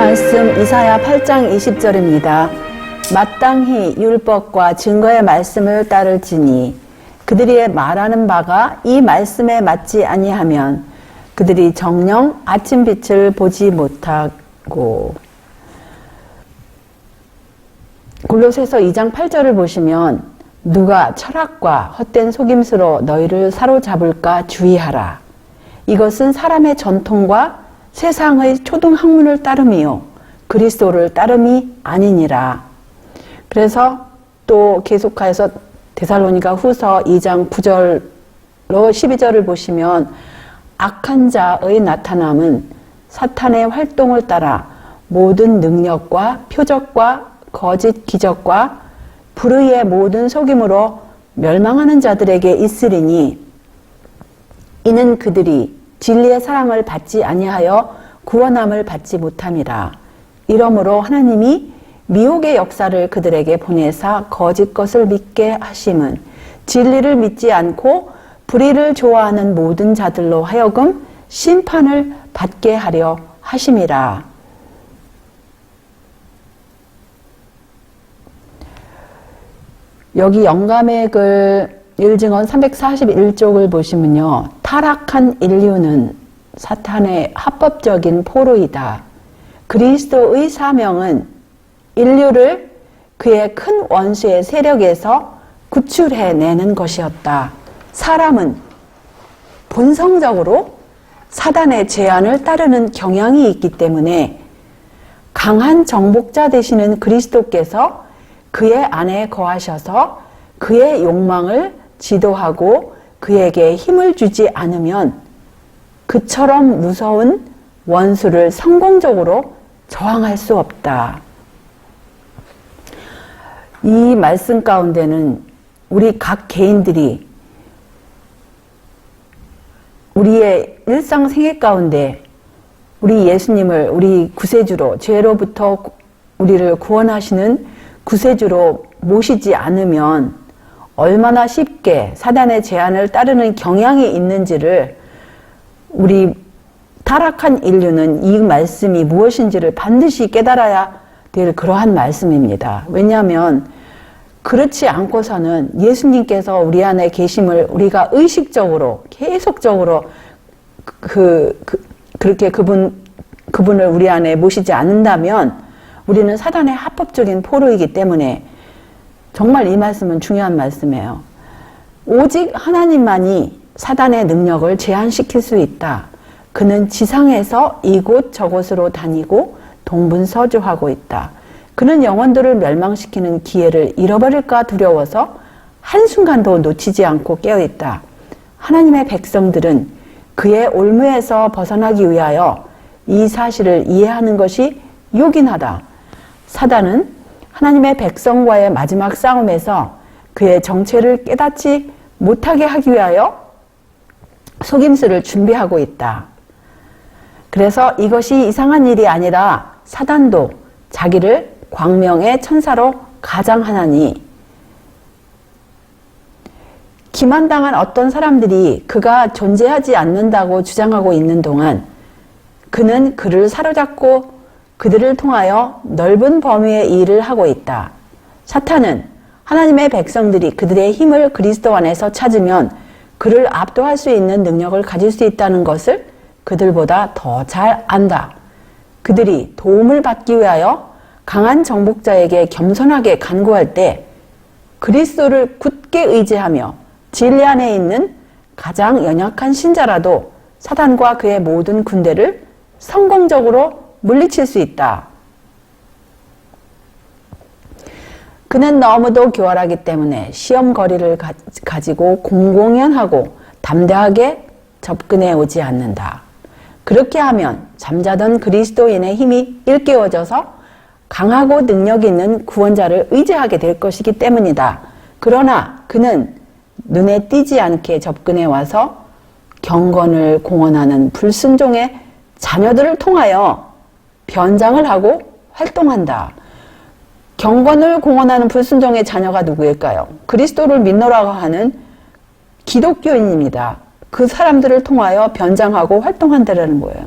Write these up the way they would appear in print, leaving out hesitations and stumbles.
말씀 이사야 8장 20절입니다. 마땅히 율법과 증거의 말씀을 따를지니 그들이 말하는 바가 이 말씀에 맞지 아니하면 그들이 정녕 아침빛을 보지 못하고. 골로새서 2장 8절을 보시면 누가 철학과 헛된 속임수로 너희를 사로잡을까 주의하라. 이것은 사람의 전통과 세상의 초등학문을 따름이요 그리스도를 따름이 아니니라. 그래서 또 계속해서 데살로니가 후서 2장 9절로 12절을 보시면 악한 자의 나타남은 사탄의 활동을 따라 모든 능력과 표적과 거짓 기적과 불의의 모든 속임으로 멸망하는 자들에게 있으리니 이는 그들이 진리의 사랑을 받지 아니하여 구원함을 받지 못함이라. 이러므로 하나님이 미혹의 역사를 그들에게 보내사 거짓 것을 믿게 하심은 진리를 믿지 않고 불의를 좋아하는 모든 자들로 하여금 심판을 받게 하려 하심이라. 여기 영감의 글 1증언 341쪽을 보시면요. 타락한 인류는 사탄의 합법적인 포로이다. 그리스도의 사명은 인류를 그의 큰 원수의 세력에서 구출해내는 것이었다. 사람은 본성적으로 사단의 제안을 따르는 경향이 있기 때문에 강한 정복자 되시는 그리스도께서 그의 안에 거하셔서 그의 욕망을 지도하고 그에게 힘을 주지 않으면 그처럼 무서운 원수를 성공적으로 저항할 수 없다. 이 말씀 가운데는 우리 각 개인들이 우리의 일상생활 가운데 우리 예수님을 우리 구세주로 죄로부터 우리를 구원하시는 구세주로 모시지 않으면 얼마나 쉽게 사단의 제안을 따르는 경향이 있는지를 우리 타락한 인류는 이 말씀이 무엇인지를 반드시 깨달아야 될 그러한 말씀입니다. 왜냐하면 그렇지 않고서는 예수님께서 우리 안에 계심을 우리가 의식적으로 계속적으로 그렇게 그분을 우리 안에 모시지 않는다면 우리는 사단의 합법적인 포로이기 때문에 정말 이 말씀은 중요한 말씀이에요. 오직 하나님만이 사단의 능력을 제한시킬 수 있다. 그는 지상에서 이곳 저곳으로 다니고 동분서주하고 있다. 그는 영혼들을 멸망시키는 기회를 잃어버릴까 두려워서 한순간도 놓치지 않고 깨어있다. 하나님의 백성들은 그의 올무에서 벗어나기 위하여 이 사실을 이해하는 것이 요긴하다. 사단은 하나님의 백성과의 마지막 싸움에서 그의 정체를 깨닫지 못하게 하기 위하여 속임수를 준비하고 있다. 그래서 이것이 이상한 일이 아니라 사단도 자기를 광명의 천사로 가장하나니 기만당한 어떤 사람들이 그가 존재하지 않는다고 주장하고 있는 동안 그는 그를 사로잡고 그들을 통하여 넓은 범위의 일을 하고 있다. 사탄은 하나님의 백성들이 그들의 힘을 그리스도 안에서 찾으면 그를 압도할 수 있는 능력을 가질 수 있다는 것을 그들보다 더 잘 안다. 그들이 도움을 받기 위하여 강한 정복자에게 겸손하게 간구할 때 그리스도를 굳게 의지하며 진리 안에 있는 가장 연약한 신자라도 사단과 그의 모든 군대를 성공적으로 물리칠 수 있다. 그는 너무도 교활하기 때문에 시험거리를 가지고 공공연하고 담대하게 접근해 오지 않는다. 그렇게 하면 잠자던 그리스도인의 힘이 일깨워져서 강하고 능력 있는 구원자를 의지하게 될 것이기 때문이다. 그러나 그는 눈에 띄지 않게 접근해 와서 경건을 공언하는 불순종의 자녀들을 통하여 변장을 하고 활동한다. 경건을 공언하는 불순종의 자녀가 누구일까요? 그리스도를 믿노라고 하는 기독교인입니다. 그 사람들을 통하여 변장하고 활동한다는 거예요.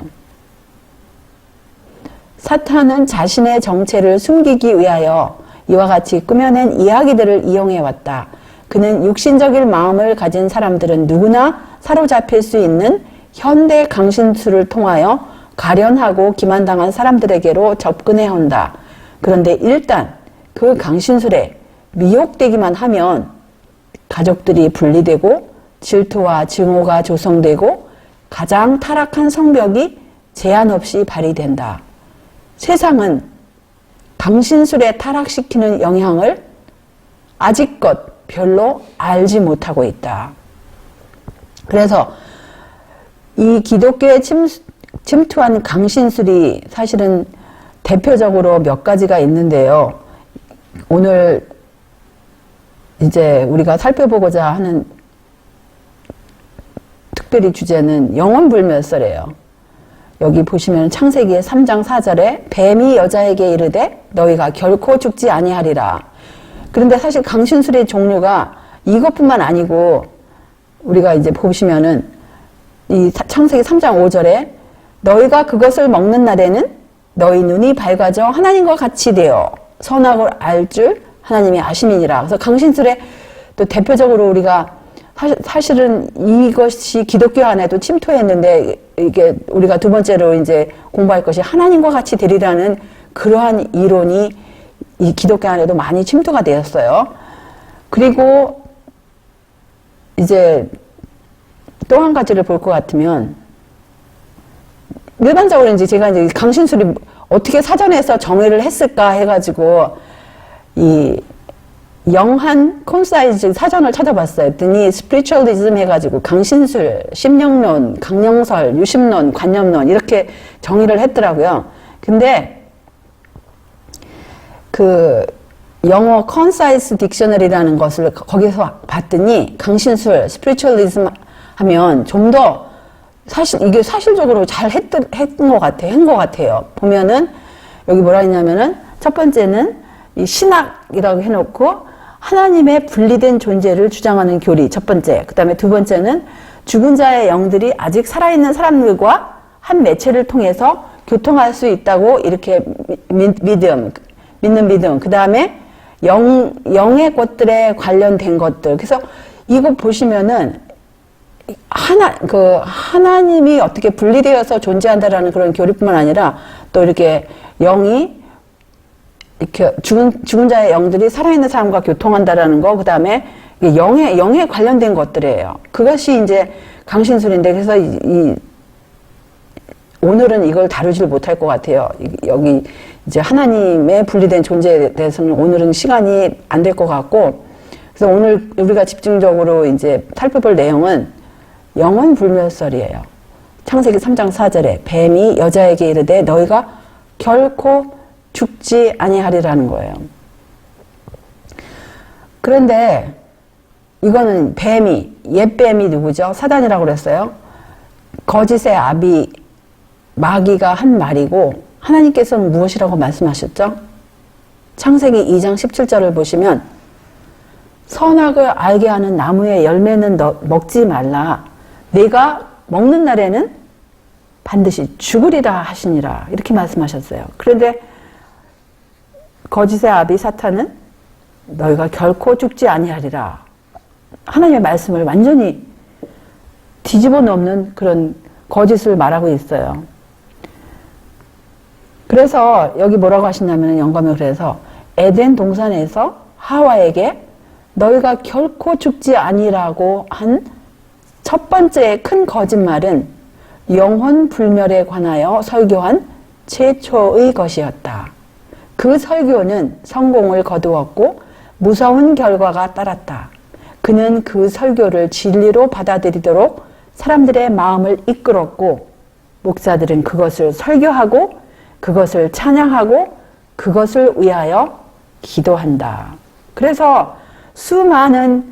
사탄은 자신의 정체를 숨기기 위하여 이와 같이 꾸며낸 이야기들을 이용해왔다. 그는 육신적인 마음을 가진 사람들은 누구나 사로잡힐 수 있는 현대 강신술을 통하여 가련하고 기만당한 사람들에게로 접근해온다. 그런데 일단 그 강신술에 미혹되기만 하면 가족들이 분리되고 질투와 증오가 조성되고 가장 타락한 성벽이 제한 없이 발휘된다. 세상은 강신술에 타락시키는 영향을 아직껏 별로 알지 못하고 있다. 그래서 이 기독교에 침투한 강신술이 사실은 대표적으로 몇 가지가 있는데요. 오늘 이제 우리가 살펴보고자 하는 특별히 주제는 영혼불멸설이에요. 여기 보시면 창세기 3장 4절에 뱀이 여자에게 이르되 너희가 결코 죽지 아니하리라. 그런데 사실 강신술의 종류가 이것뿐만 아니고 우리가 이제 보시면은 이 창세기 3장 5절에 너희가 그것을 먹는 날에는 너희 눈이 밝아져 하나님과 같이 되어 선악을 알 줄 하나님이 아심이니라. 그래서 강신술에 또 대표적으로 우리가 사실은 이것이 기독교 안에도 침투했는데 이게 우리가 두 번째로 이제 공부할 것이 하나님과 같이 되리라는 그러한 이론이 이 기독교 안에도 많이 침투가 되었어요. 그리고 이제 또 한 가지를 볼 것 같으면 일반적으로 이제 제가 이제 강신술이 어떻게 사전에서 정의를 했을까 해가지고 이 영한 콘사이즈 사전을 찾아봤어요. 했더니 스피리추얼리즘 해가지고 강신술, 심령론, 강령설, 유심론, 관념론 이렇게 정의를 했더라고요. 근데 그 영어 컨사이스 딕셔너리라는 것을 거기서 봤더니 강신술, 스피리추얼리즘 하면 좀 더 사실 이게 사실적으로 잘 했던 것 같아요. 보면은 여기 뭐라 했냐면은 첫 번째는 이 신학이라고 해놓고 하나님의 분리된 존재를 주장하는 교리 첫 번째. 그 다음에 두 번째는 죽은 자의 영들이 아직 살아있는 사람들과 한 매체를 통해서 교통할 수 있다고 이렇게 믿는 믿음. 그 다음에 영의 것들에 관련된 것들. 그래서 이거 보시면은 하나님이 어떻게 분리되어서 존재한다라는 그런 교리뿐만 아니라 또 이렇게 영이 이렇게 죽은 자의 영들이 살아있는 사람과 교통한다라는 거, 그 다음에 영에 관련된 것들이에요. 그것이 이제 강신술인데, 그래서 오늘은 이걸 다루질 못할 것 같아요. 여기 이제 하나님의 분리된 존재에 대해서는 오늘은 시간이 안 될 것 같고, 그래서 오늘 우리가 집중적으로 이제 살펴볼 내용은 영혼불멸설이에요. 창세기 3장 4절에 뱀이 여자에게 이르되 너희가 결코 죽지 아니하리라는 거예요. 그런데 이거는 옛뱀이 누구죠? 사단이라고 그랬어요. 거짓의 아비 마귀가 한 말이고 하나님께서는 무엇이라고 말씀하셨죠? 창세기 2장 17절을 보시면 선악을 알게 하는 나무의 열매는 먹지 말라. 내가 먹는 날에는 반드시 죽으리라 하시니라. 이렇게 말씀하셨어요. 그런데 거짓의 아비 사탄은 너희가 결코 죽지 아니하리라. 하나님의 말씀을 완전히 뒤집어 놓는 그런 거짓을 말하고 있어요. 그래서 여기 뭐라고 하시냐면 영감을 그래서 에덴 동산에서 하와에게 너희가 결코 죽지 아니라고 한 첫 번째 큰 거짓말은 영혼 불멸에 관하여 설교한 최초의 것이었다. 그 설교는 성공을 거두었고 무서운 결과가 따랐다. 그는 그 설교를 진리로 받아들이도록 사람들의 마음을 이끌었고 목사들은 그것을 설교하고 그것을 찬양하고 그것을 위하여 기도한다. 그래서 수많은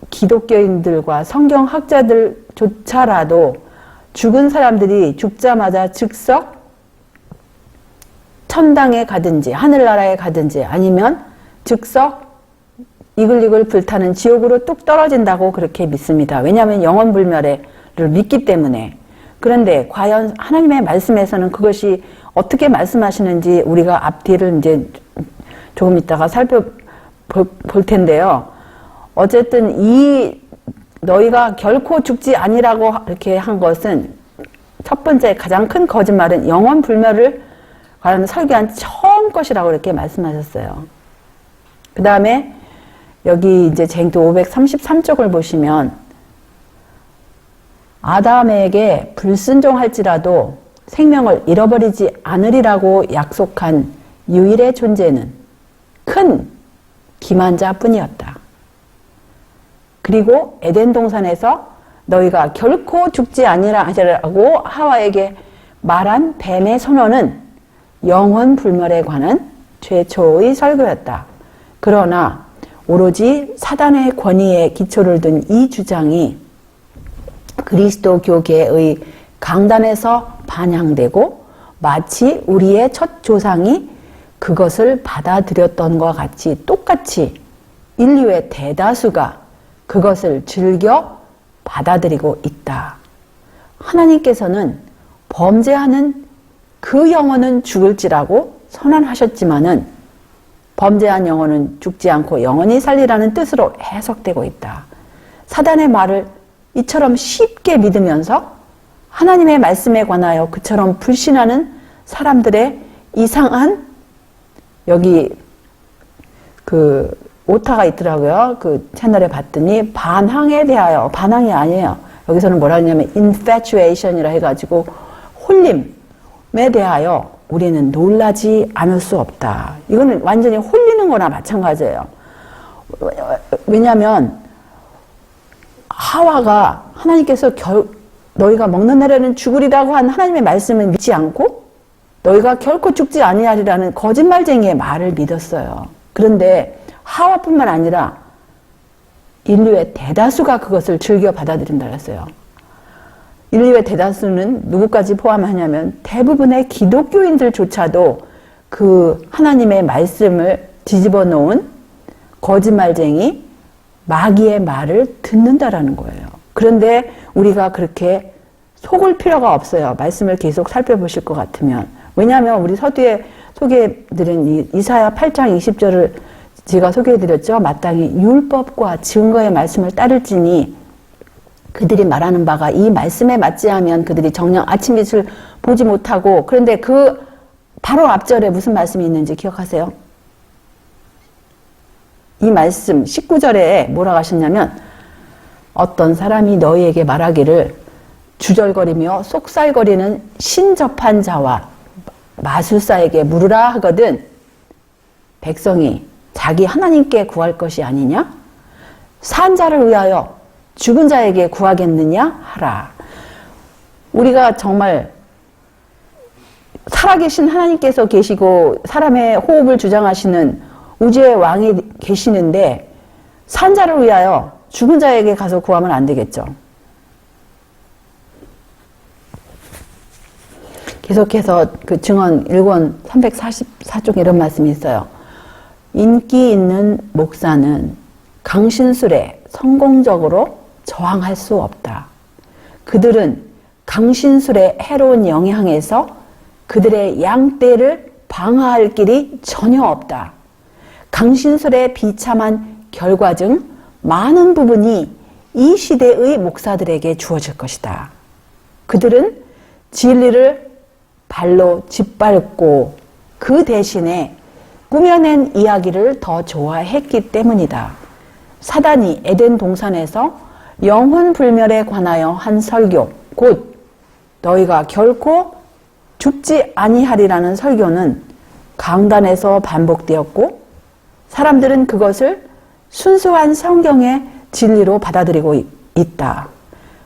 기독교인들과 성경학자들조차라도 죽은 사람들이 죽자마자 즉석 천당에 가든지 하늘나라에 가든지 아니면 즉석 이글이글 불타는 지옥으로 뚝 떨어진다고 그렇게 믿습니다. 왜냐하면 영혼불멸을 믿기 때문에. 그런데 과연 하나님의 말씀에서는 그것이 어떻게 말씀하시는지 우리가 앞뒤를 이제 조금 있다가 살펴볼 텐데요. 어쨌든 이 너희가 결코 죽지 아니라고 이렇게 한 것은 첫 번째 가장 큰 거짓말은 영원 불멸을 관한 설교한 처음 것이라고 이렇게 말씀하셨어요. 그 다음에 여기 이제 쟁도 533쪽을 보시면 아담에게 불순종할지라도 생명을 잃어버리지 않으리라고 약속한 유일의 존재는 큰 기만자뿐이었다. 그리고 에덴 동산에서 너희가 결코 죽지 아니라고 하와에게 말한 뱀의 선언은 영원 불멸에 관한 최초의 설교였다. 그러나 오로지 사단의 권위에 기초를 둔 이 주장이 그리스도교계의 강단에서 반영되고 마치 우리의 첫 조상이 그것을 받아들였던 것과 같이 똑같이 인류의 대다수가 그것을 즐겨 받아들이고 있다. 하나님께서는 범죄하는 그 영혼은 죽을지라고 선언하셨지만은 범죄한 영혼은 죽지 않고 영원히 살리라는 뜻으로 해석되고 있다. 사단의 말을 이처럼 쉽게 믿으면서 하나님의 말씀에 관하여 그처럼 불신하는 사람들의 이상한 여기 그 오타가 있더라고요. 그 채널에 봤더니 반항에 대하여, 반항이 아니에요. 여기서는 뭐라 하냐면 infatuation이라 해가지고 홀림에 대하여 우리는 놀라지 않을 수 없다. 이거는 완전히 홀리는 거나 마찬가지예요. 왜냐하면 하와가 하나님께서 너희가 먹는 날에는 죽으리라고 한 하나님의 말씀을 믿지 않고 너희가 결코 죽지 아니하리라는 거짓말쟁이의 말을 믿었어요. 그런데 하와뿐만 아니라 인류의 대다수가 그것을 즐겨 받아들인다 그랬어요. 인류의 대다수는 누구까지 포함하냐면 대부분의 기독교인들조차도 그 하나님의 말씀을 뒤집어 놓은 거짓말쟁이 마귀의 말을 듣는다라는 거예요. 그런데 우리가 그렇게 속을 필요가 없어요. 말씀을 계속 살펴보실 것 같으면. 왜냐하면 우리 서두에 소개해드린 이사야 8장 20절을 제가 소개해드렸죠. 마땅히 율법과 증거의 말씀을 따를지니 그들이 말하는 바가 이 말씀에 맞지 않으면 그들이 정녕 아침빛을 보지 못하고, 그런데 그 바로 앞절에 무슨 말씀이 있는지 기억하세요? 이 말씀 19절에 뭐라고 하셨냐면 어떤 사람이 너희에게 말하기를 주절거리며 속살거리는 신접한 자와 마술사에게 물으라 하거든 백성이 자기 하나님께 구할 것이 아니냐? 산 자를 위하여 죽은 자에게 구하겠느냐? 하라. 우리가 정말 살아계신 하나님께서 계시고 사람의 호흡을 주장하시는 우주의 왕이 계시는데 산 자를 위하여 죽은 자에게 가서 구하면 안 되겠죠. 계속해서 그 증언 1권 344쪽에 이런 말씀이 있어요. 인기 있는 목사는 강신술에 성공적으로 저항할 수 없다. 그들은 강신술의 해로운 영향에서 그들의 양떼를 방어할 길이 전혀 없다. 강신술의 비참한 결과 중 많은 부분이 이 시대의 목사들에게 주어질 것이다. 그들은 진리를 발로 짓밟고 그 대신에 꾸며낸 이야기를 더 좋아했기 때문이다. 사단이 에덴 동산에서 영혼 불멸에 관하여 한 설교, 곧 너희가 결코 죽지 아니하리라는 설교는 강단에서 반복되었고 사람들은 그것을 순수한 성경의 진리로 받아들이고 있다.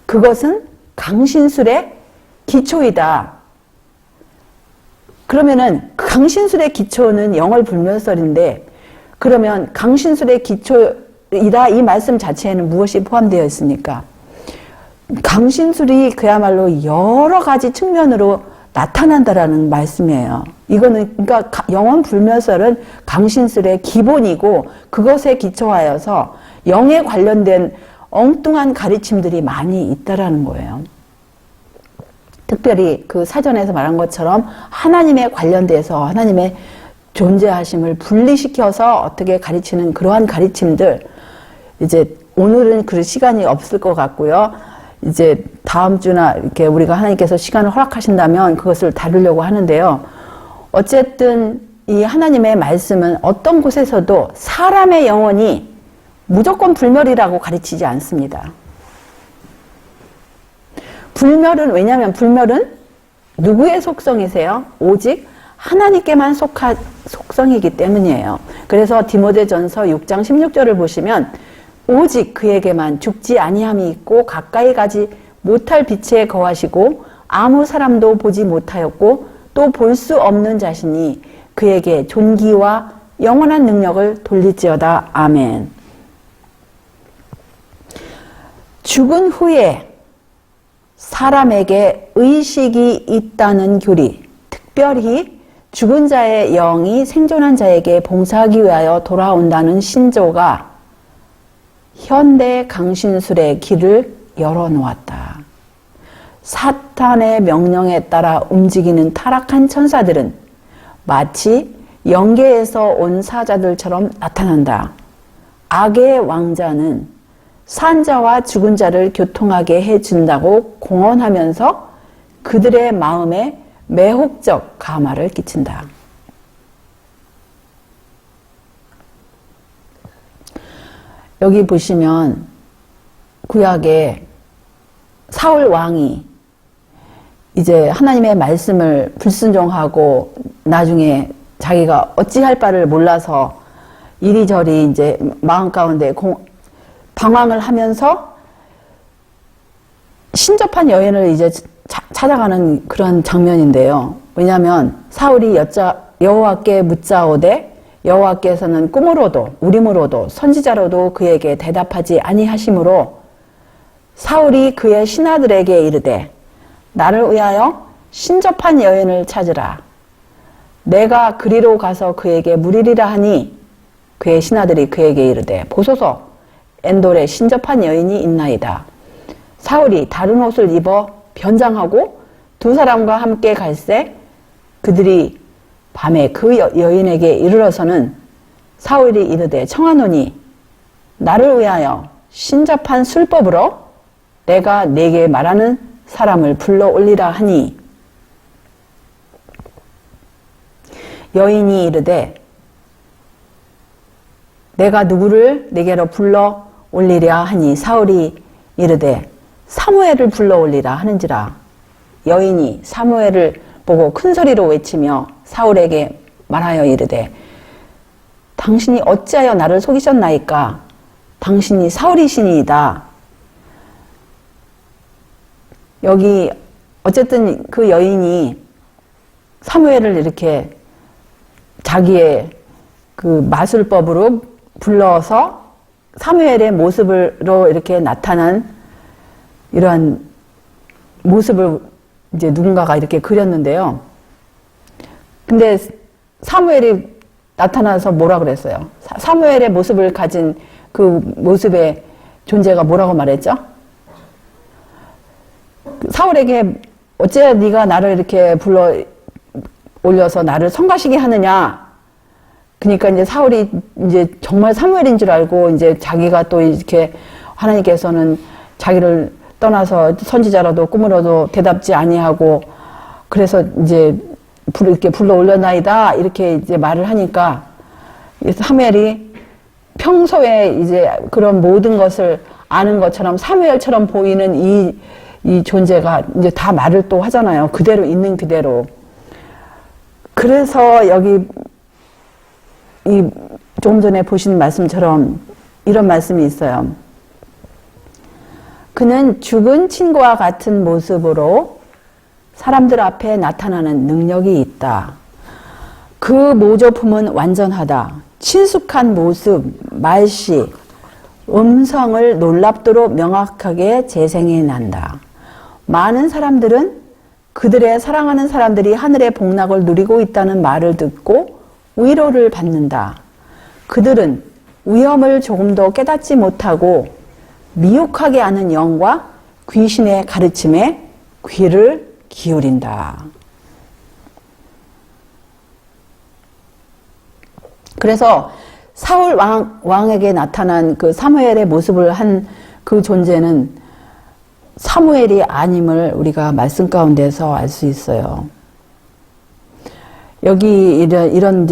그것은 강신술의 기초이다. 그러면은 강신술의 기초는 영월불멸설인데 그러면 강신술의 기초이다 이 말씀 자체에는 무엇이 포함되어 있습니까? 강신술이 그야말로 여러 가지 측면으로 나타난다라는 말씀이에요. 이거는 그러니까 영원불멸설은 강신술의 기본이고 그것에 기초하여서 영에 관련된 엉뚱한 가르침들이 많이 있다라는 거예요. 특별히 그 사전에서 말한 것처럼 하나님에 관련돼서 하나님의 존재하심을 분리시켜서 어떻게 가르치는 그러한 가르침들, 이제 오늘은 그 시간이 없을 것 같고요. 이제 다음 주나 이렇게 우리가 하나님께서 시간을 허락하신다면 그것을 다루려고 하는데요. 어쨌든 이 하나님의 말씀은 어떤 곳에서도 사람의 영혼이 무조건 불멸이라고 가르치지 않습니다. 불멸은, 왜냐하면 불멸은 누구의 속성이세요? 오직 하나님께만 속한 속성이기 때문이에요. 그래서 디모데전서 6장 16절을 보시면 오직 그에게만 죽지 아니함이 있고 가까이 가지 못할 빛에 거하시고 아무 사람도 보지 못하였고 또 볼 수 없는 자신이 그에게 존귀와 영원한 능력을 돌릴지어다. 아멘. 죽은 후에 사람에게 의식이 있다는 교리, 특별히 죽은 자의 영이 생존한 자에게 봉사하기 위하여 돌아온다는 신조가 현대 강신술의 길을 열어놓았다. 사탄의 명령에 따라 움직이는 타락한 천사들은 마치 영계에서 온 사자들처럼 나타난다. 악의 왕자는 산자와 죽은 자를 교통하게 해준다고 공언하면서 그들의 마음에 매혹적 감화를 끼친다. 여기 보시면 구약에 사울 왕이 이제 하나님의 말씀을 불순종하고 나중에 자기가 어찌할 바를 몰라서 이리저리 이제 마음 가운데 방황을 하면서 신접한 여인을 이제 찾아가는 그런 장면인데요. 왜냐하면 사울이 여호와께 묻자오되 여호와께서는 꿈으로도 우림으로도 선지자로도 그에게 대답하지 아니하시므로 사울이 그의 신하들에게 이르되 나를 위하여 신접한 여인을 찾으라. 내가 그리로 가서 그에게 물으리라 하니 그의 신하들이 그에게 이르되 보소서 엔돌에 신접한 여인이 있나이다. 사울이 다른 옷을 입어 변장하고 두 사람과 함께 갈새 그들이 밤에 그 여인에게 이르러서는 사울이 이르되 청하노니 나를 위하여 신접한 술법으로 내가 네게 말하는 사람을 불러 올리라 하니 여인이 이르되 내가 누구를 네게로 불러 올리랴 하니 사울이 이르되 사무엘을 불러 올리라 하는지라. 여인이 사무엘을 보고 큰 소리로 외치며 사울에게 말하여 이르되 당신이 어찌하여 나를 속이셨나이까? 당신이 사울이시니이다. 여기 어쨌든 그 여인이 사무엘을 이렇게 자기의 그 마술법으로 불러서 사무엘의 모습으로 이렇게 나타난 이러한 모습을 이제 누군가가 이렇게 그렸는데요. 근데 사무엘이 나타나서 뭐라 그랬어요? 사무엘의 모습을 가진 그 모습의 존재가 뭐라고 말했죠? 사울에게 어째 네가 나를 이렇게 불러 올려서 나를 성가시게 하느냐? 그러니까 이제 사울이 이제 정말 사무엘인 줄 알고 이제 자기가 또 이렇게 하나님께서는 자기를 떠나서 선지자라도 꿈으로도 대답지 아니하고 그래서 이제 이렇게 불러 올려나이다 이렇게 이제 말을 하니까 사무엘이 평소에 이제 그런 모든 것을 아는 것처럼 사무엘처럼 보이는 이 존재가 이제 다 말을 또 하잖아요. 그대로 있는 그대로. 그래서 여기 조금 전에 보신 말씀처럼 이런 말씀이 있어요. 그는 죽은 친구와 같은 모습으로 사람들 앞에 나타나는 능력이 있다. 그 모조품은 완전하다. 친숙한 모습, 말씨, 음성을 놀랍도록 명확하게 재생해 난다. 많은 사람들은 그들의 사랑하는 사람들이 하늘의 복락을 누리고 있다는 말을 듣고 위로를 받는다. 그들은 위험을 조금도 깨닫지 못하고 미혹하게 하는 영과 귀신의 가르침에 귀를 기울인다. 그래서 사울 왕에게 나타난 그 사무엘의 모습을 한 그 존재는 사무엘이 아님을 우리가 말씀 가운데서 알 수 있어요. 여기 이런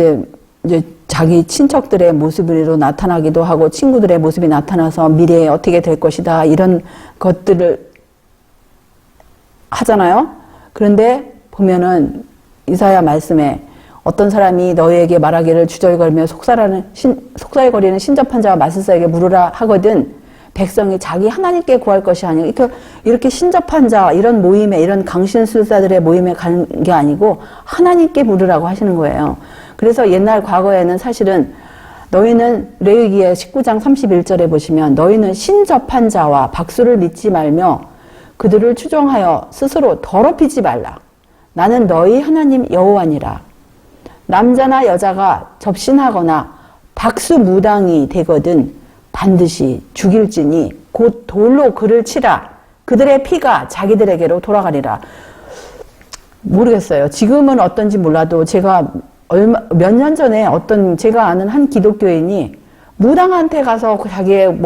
이제 자기 친척들의 모습으로 나타나기도 하고 친구들의 모습이 나타나서 미래에 어떻게 될 것이다 이런 것들을 하잖아요. 그런데 보면은 이사야 말씀에 어떤 사람이 너희에게 말하기를 주저거리며 속살거리는 신접한 자와 마술사에게 물으라 하거든 백성이 자기 하나님께 구할 것이 아니고 이렇게 신접한 자 이런 모임에 이런 강신술사들의 모임에 가는 게 아니고 하나님께 물으라고 하시는 거예요. 그래서 옛날 과거에는 사실은 너희는 레위기의 19장 31절에 보시면 너희는 신접한 자와 박수를 믿지 말며 그들을 추종하여 스스로 더럽히지 말라. 나는 너희 하나님 여호와니라. 남자나 여자가 접신하거나 박수무당이 되거든 반드시 죽일지니 곧 돌로 그를 치라. 그들의 피가 자기들에게로 돌아가리라. 모르겠어요. 지금은 어떤지 몰라도 제가 몇 년 전에 제가 아는 한 기독교인이 무당한테 가서 자기의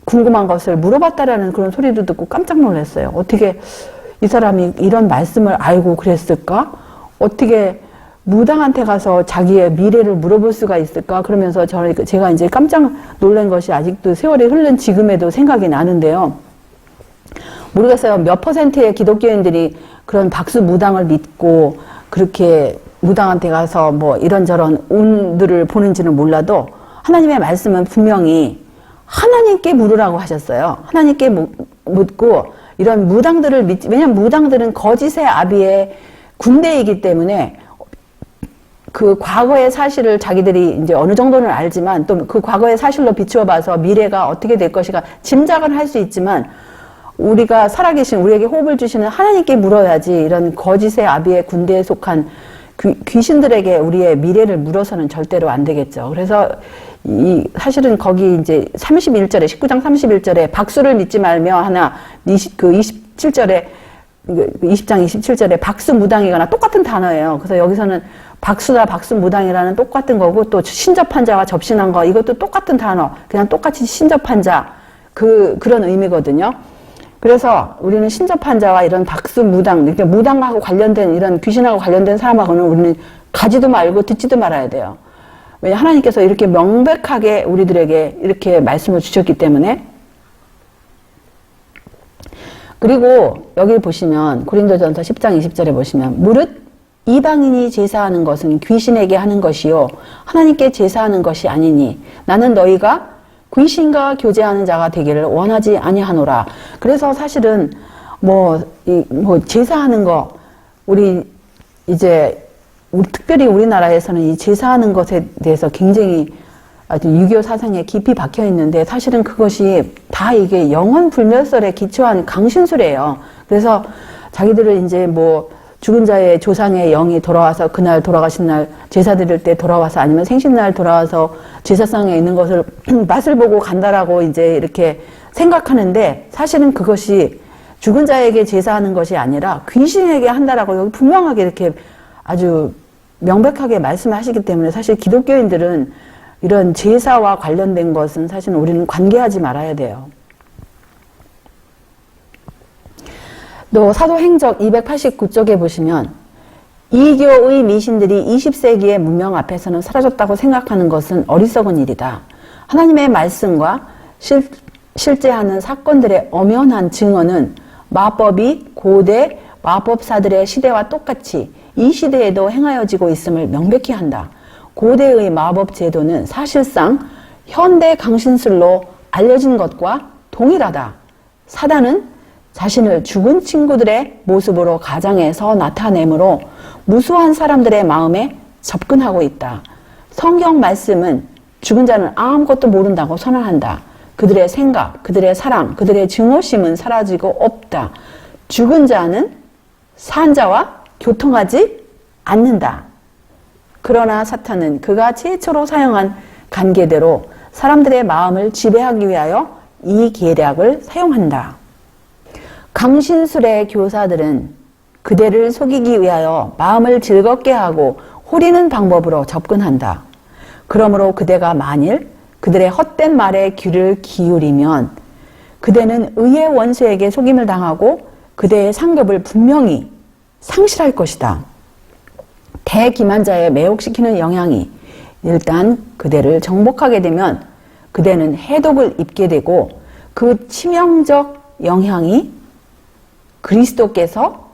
궁금한 것을 물어봤다라는 그런 소리도 듣고 깜짝 놀랐어요. 어떻게 이 사람이 이런 말씀을 알고 그랬을까? 어떻게 무당한테 가서 자기의 미래를 물어볼 수가 있을까? 그러면서 제가 이제 깜짝 놀란 것이 아직도 세월이 흐른 지금에도 생각이 나는데요. 모르겠어요. 몇 퍼센트의 기독교인들이 그런 박수 무당을 믿고 그렇게 무당한테 가서 이런저런 운들을 보는지는 몰라도 하나님의 말씀은 분명히 하나님께 물으라고 하셨어요. 하나님께 묻고 이런 무당들을 왜냐하면 무당들은 거짓의 아비의 군대이기 때문에 그 과거의 사실을 자기들이 이제 어느 정도는 알지만 또 그 과거의 사실로 비추어 봐서 미래가 어떻게 될 것인가 짐작은 할 수 있지만 우리가 살아계신 우리에게 호흡을 주시는 하나님께 물어야지 이런 거짓의 아비의 군대에 속한 귀신들에게 우리의 미래를 물어서는 절대로 안 되겠죠. 그래서 사실은 거기 이제 31절에 19장 31절에 박수를 믿지 말며 하나 27절에 20장 27절에 박수무당이거나 똑같은 단어예요. 그래서 여기서는 박수다 박수무당이라는 똑같은 거고 또 신접한 자와 접신한 거 이것도 똑같은 단어 그냥 똑같이 신접한 자 그런 의미거든요. 그래서 우리는 신접한 자와 이런 박수무당 이렇게 무당하고 관련된 이런 귀신하고 관련된 사람하고는 우리는 가지도 말고 듣지도 말아야 돼요. 왜냐 하나님께서 이렇게 명백하게 우리들에게 이렇게 말씀을 주셨기 때문에. 그리고 여기 보시면 고린도전서 10장 20절에 보시면 무릇 이방인이 제사하는 것은 귀신에게 하는 것이요 하나님께 제사하는 것이 아니니 나는 너희가 귀신과 교제하는 자가 되기를 원하지 아니하노라. 그래서 사실은 제사하는 거 특별히 우리나라에서는 이 제사하는 것에 대해서 굉장히 아주 유교 사상에 깊이 박혀 있는데 사실은 그것이 다 이게 영혼 불멸설에 기초한 강신술이에요. 그래서 자기들을 이제 죽은 자의 조상의 영이 돌아와서 그날 돌아가신 날 제사 드릴 때 돌아와서 아니면 생신날 돌아와서 제사상에 있는 것을 맛을 보고 간다라고 이제 이렇게 생각하는데 사실은 그것이 죽은 자에게 제사하는 것이 아니라 귀신에게 한다라고 여기 분명하게 이렇게 아주 명백하게 말씀하시기 때문에 사실 기독교인들은 이런 제사와 관련된 것은 사실 우리는 관계하지 말아야 돼요. 또 사도행적 289쪽에 보시면 이교의 미신들이 20세기의 문명 앞에서는 사라졌다고 생각하는 것은 어리석은 일이다. 하나님의 말씀과 실제하는 사건들의 엄연한 증언은 마법이 고대 마법사들의 시대와 똑같이 이 시대에도 행하여지고 있음을 명백히 한다. 고대의 마법 제도는 사실상 현대 강신술로 알려진 것과 동일하다. 사단은 자신을 죽은 친구들의 모습으로 가장해서 나타내므로 무수한 사람들의 마음에 접근하고 있다. 성경 말씀은 죽은 자는 아무것도 모른다고 선언한다. 그들의 생각, 그들의 사랑, 그들의 증오심은 사라지고 없다. 죽은 자는 산 자와 교통하지 않는다. 그러나 사탄은 그가 최초로 사용한 관계대로 사람들의 마음을 지배하기 위하여 이 계략을 사용한다. 강신술의 교사들은 그대를 속이기 위하여 마음을 즐겁게 하고 호리는 방법으로 접근한다. 그러므로 그대가 만일 그들의 헛된 말에 귀를 기울이면 그대는 의의 원수에게 속임을 당하고 그대의 상급을 분명히 상실할 것이다. 대기만자에 매혹시키는 영향이 일단 그대를 정복하게 되면 그대는 해독을 입게 되고 그 치명적 영향이 그리스도께서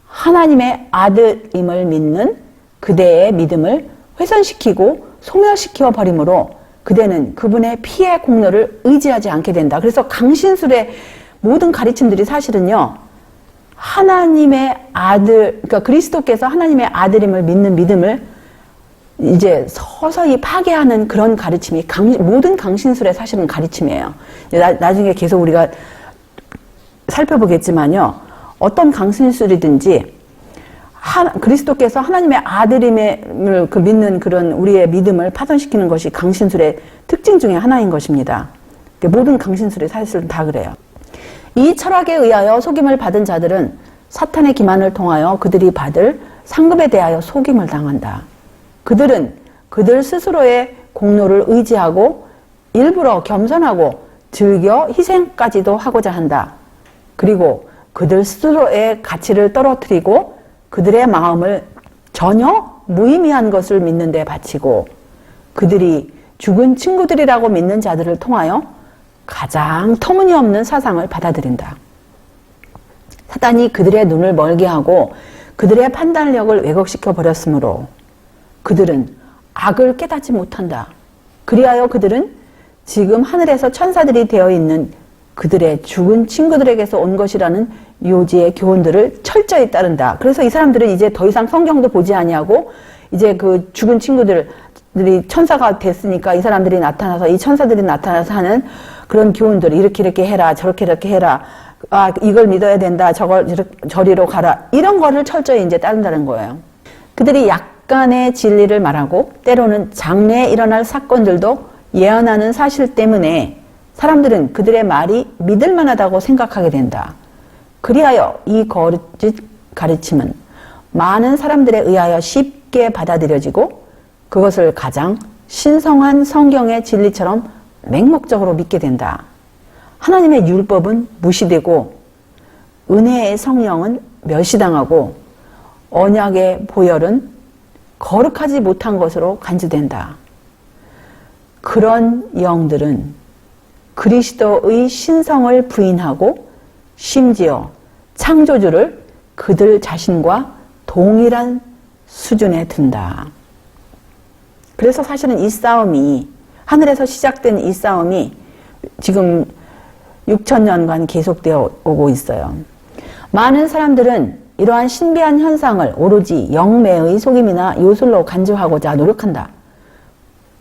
하나님의 아들임을 믿는 그대의 믿음을 훼손시키고 소멸시켜 버리므로 그대는 그분의 피의 공로를 의지하지 않게 된다. 그래서 강신술의 모든 가르침들이 사실은요, 하나님의 아들, 그러니까 그리스도께서 하나님의 아들임을 믿는 믿음을 이제 서서히 파괴하는 그런 가르침이 모든 강신술의 사실은 가르침이에요. 나중에 계속 우리가 살펴보겠지만요, 어떤 강신술이든지 그리스도께서 하나님의 아들임을 믿는 그런 우리의 믿음을 파손시키는 것이 강신술의 특징 중에 하나인 것입니다. 모든 강신술이 사실은 다 그래요. 이 철학에 의하여 속임을 받은 자들은 사탄의 기만을 통하여 그들이 받을 상급에 대하여 속임을 당한다. 그들은 그들 스스로의 공로를 의지하고 일부러 겸손하고 즐겨 희생까지도 하고자 한다. 그리고 그들 스스로의 가치를 떨어뜨리고 그들의 마음을 전혀 무의미한 것을 믿는 데 바치고 그들이 죽은 친구들이라고 믿는 자들을 통하여 가장 터무니없는 사상을 받아들인다. 사단이 그들의 눈을 멀게 하고 그들의 판단력을 왜곡시켜 버렸으므로 그들은 악을 깨닫지 못한다. 그리하여 그들은 지금 하늘에서 천사들이 되어 있는 그들의 죽은 친구들에게서 온 것이라는 요지의 교훈들을 철저히 따른다. 그래서 이 사람들은 이제 더 이상 성경도 보지 아니하고 이제 그 죽은 친구들이 천사가 됐으니까 이 사람들이 나타나서 이 천사들이 나타나서 하는 그런 교훈들, 이렇게 해라, 저렇게 해라, 아 이걸 믿어야 된다, 저리로 가라, 이런 거를 철저히 이제 따른다는 거예요. 그들이 약간의 진리를 말하고 때로는 장래에 일어날 사건들도 예언하는 사실 때문에 사람들은 그들의 말이 믿을 만하다고 생각하게 된다. 그리하여 이 거짓 가르침은 많은 사람들에 의하여 쉽게 받아들여지고 그것을 가장 신성한 성경의 진리처럼 맹목적으로 믿게 된다. 하나님의 율법은 무시되고 은혜의 성령은 멸시당하고 언약의 보혈은 거룩하지 못한 것으로 간주된다. 그런 영들은 그리스도의 신성을 부인하고 심지어 창조주를 그들 자신과 동일한 수준에 든다. 그래서 사실은 이 싸움이, 하늘에서 시작된 이 싸움이 지금 6,000년간 계속되어 오고 있어요. 많은 사람들은 이러한 신비한 현상을 오로지 영매의 속임이나 요술로 간주하고자 노력한다.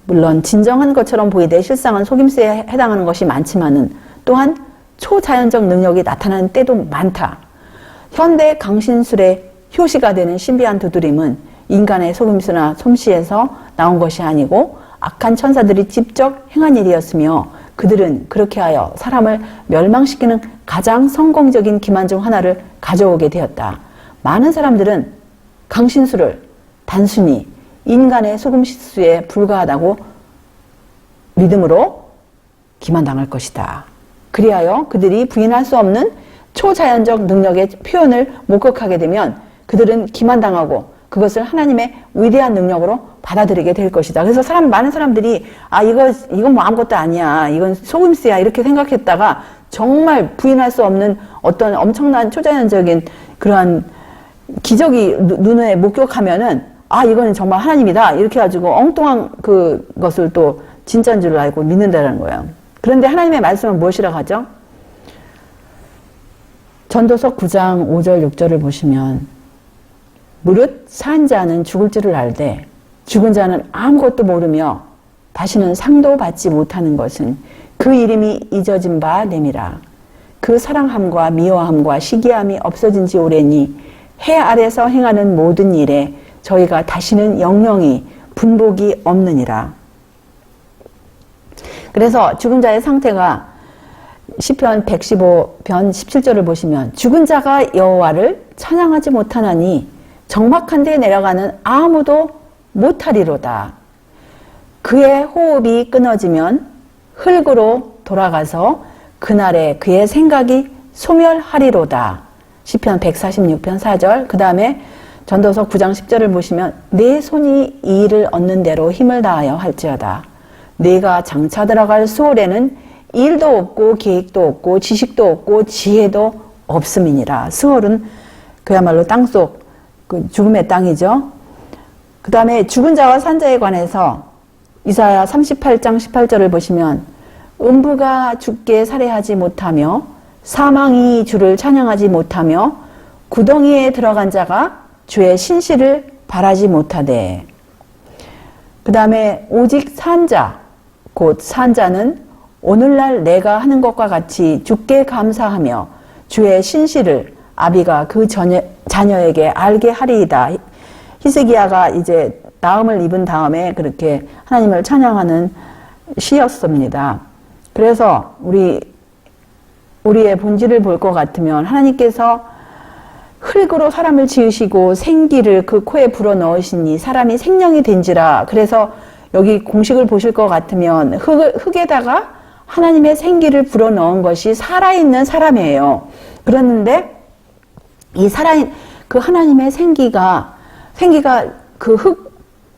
물론 진정한 것처럼 보이되 실상은 속임수에 해당하는 것이 많지만은 또한 초자연적 능력이 나타나는 때도 많다. 현대 강신술의 효시가 되는 신비한 두드림은 인간의 속임수나 솜씨에서 나온 것이 아니고 악한 천사들이 직접 행한 일이었으며 그들은 그렇게 하여 사람을 멸망시키는 가장 성공적인 기만 중 하나를 가져오게 되었다. 많은 사람들은 강신술을 단순히 인간의 속임수에 불과하다고 믿음으로 기만당할 것이다. 그리하여 그들이 부인할 수 없는 초자연적 능력의 표현을 목격하게 되면 그들은 기만당하고 그것을 하나님의 위대한 능력으로 받아들이게 될 것이다. 그래서 많은 사람들이 이건 뭐 아무것도 아니야, 이건 속임수야, 이렇게 생각했다가 정말 부인할 수 없는 어떤 엄청난 초자연적인 그러한 기적이 눈에 목격하면은 이거는 정말 하나님이다, 이렇게 해가지고 엉뚱한 그것을 또 진짜인 줄 알고 믿는다는 거예요. 그런데 하나님의 말씀은 무엇이라고 하죠? 전도서 9장 5절 6절을 보시면 무릇 산 자는 죽을 줄을 알되 죽은 자는 아무것도 모르며 다시는 상도 받지 못하는 것은 그 이름이 잊어진 바 됨이라. 그 사랑함과 미워함과 시기함이 없어진 지 오래니 해 아래서 행하는 모든 일에 저희가 다시는 영영이 분복이 없느니라. 그래서 죽은 자의 상태가 시편 115편 17절을 보시면 죽은 자가 여호와를 찬양하지 못하나니 적막한 데 내려가는 아무도 못하리로다. 그의 호흡이 끊어지면 흙으로 돌아가서 그날에 그의 생각이 소멸하리로다. 시편 146편 4절. 그 다음에 전도서 9장 10절을 보시면 내 손이 이 일을 얻는 대로 힘을 다하여 할지어다. 내가 장차 들어갈 수월에는 일도 없고 계획도 없고 지식도 없고 지혜도 없음이니라. 수월은 그야말로 땅속 그 죽음의 땅이죠. 그 다음에 죽은 자와 산 자에 관해서 이사야 38장 18절을 보시면 음부가 주께 살해하지 못하며 사망이 주를 찬양하지 못하며 구덩이에 들어간 자가 주의 신실을 바라지 못하되. 그 다음에 오직 산자, 곧 산자는 오늘날 내가 하는 것과 같이 주께 감사하며 주의 신실을 아비가 그 자녀에게 알게 하리이다. 히스기야가 이제 나음을 입은 다음에 그렇게 하나님을 찬양하는 시였습니다. 그래서 우리의 본질을 볼 것 같으면 하나님께서 흙으로 사람을 지으시고 생기를 그 코에 불어넣으시니 사람이 생명이 된지라. 그래서 여기 공식을 보실 것 같으면 흙에다가 하나님의 생기를 불어넣은 것이 살아있는 사람이에요. 그랬는데 이 그 하나님의 생기가 그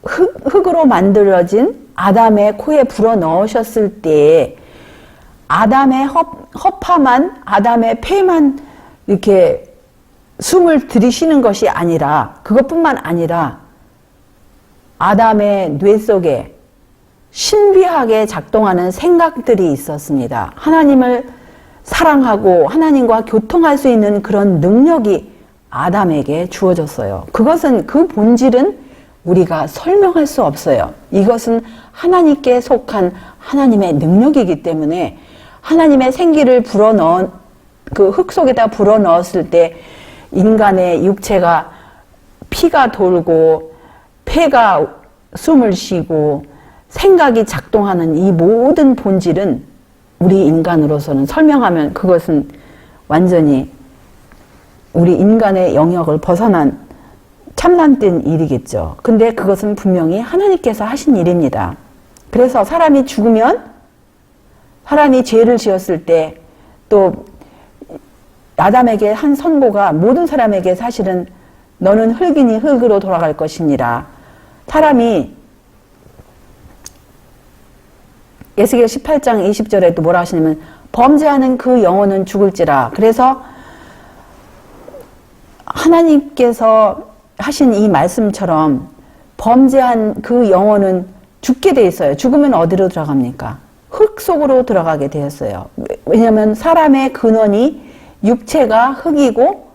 흙으로 만들어진 아담의 코에 불어넣으셨을 때 아담의 허파만, 아담의 폐만 이렇게 숨을 들이쉬는 것이 아니라, 그것뿐만 아니라 아담의 뇌 속에 신비하게 작동하는 생각들이 있었습니다. 하나님을 사랑하고 하나님과 교통할 수 있는 그런 능력이 아담에게 주어졌어요. 그것은, 그 본질은 우리가 설명할 수 없어요. 이것은 하나님께 속한 하나님의 능력이기 때문에 하나님의 생기를 불어넣은 그 흙 속에다 불어넣었을 때 인간의 육체가 피가 돌고 폐가 숨을 쉬고 생각이 작동하는 이 모든 본질은 우리 인간으로서는 설명하면 그것은 완전히 우리 인간의 영역을 벗어난 참남된 일이겠죠. 근데 그것은 분명히 하나님께서 하신 일입니다. 그래서 사람이 죽으면, 사람이 죄를 지었을 때 또 아담에게 한 선고가 모든 사람에게 사실은 너는 흙이니 흙으로 돌아갈 것이니라. 사람이 에스겔 18장 20절에 또 뭐라 하시냐면 범죄하는 그 영혼은 죽을지라. 그래서 하나님께서 하신 이 말씀처럼 범죄한 그 영혼은 죽게 돼 있어요. 죽으면 어디로 들어갑니까? 흙 속으로 들어가게 되었어요. 왜냐하면 사람의 근원이 육체가 흙이고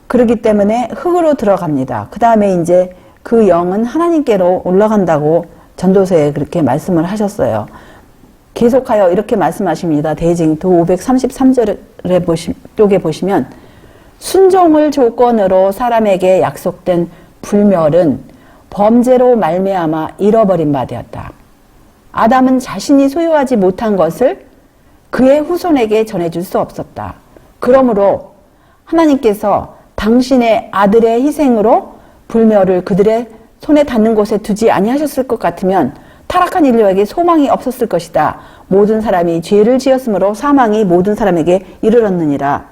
그렇기 때문에 흙으로 들어갑니다. 그 다음에 이제 그 영은 하나님께로 올라간다고 전도서에 그렇게 말씀을 하셨어요. 계속하여 이렇게 말씀하십니다. 대징도 533절에 쪽에 보시면 순종을 조건으로 사람에게 약속된 불멸은 범죄로 말미암아 잃어버린 바 되었다. 아담은 자신이 소유하지 못한 것을 그의 후손에게 전해줄 수 없었다. 그러므로 하나님께서 당신의 아들의 희생으로 불멸을 그들의 손에 닿는 곳에 두지 아니하셨을 것 같으면 타락한 인류에게 소망이 없었을 것이다. 모든 사람이 죄를 지었으므로 사망이 모든 사람에게 이르렀느니라.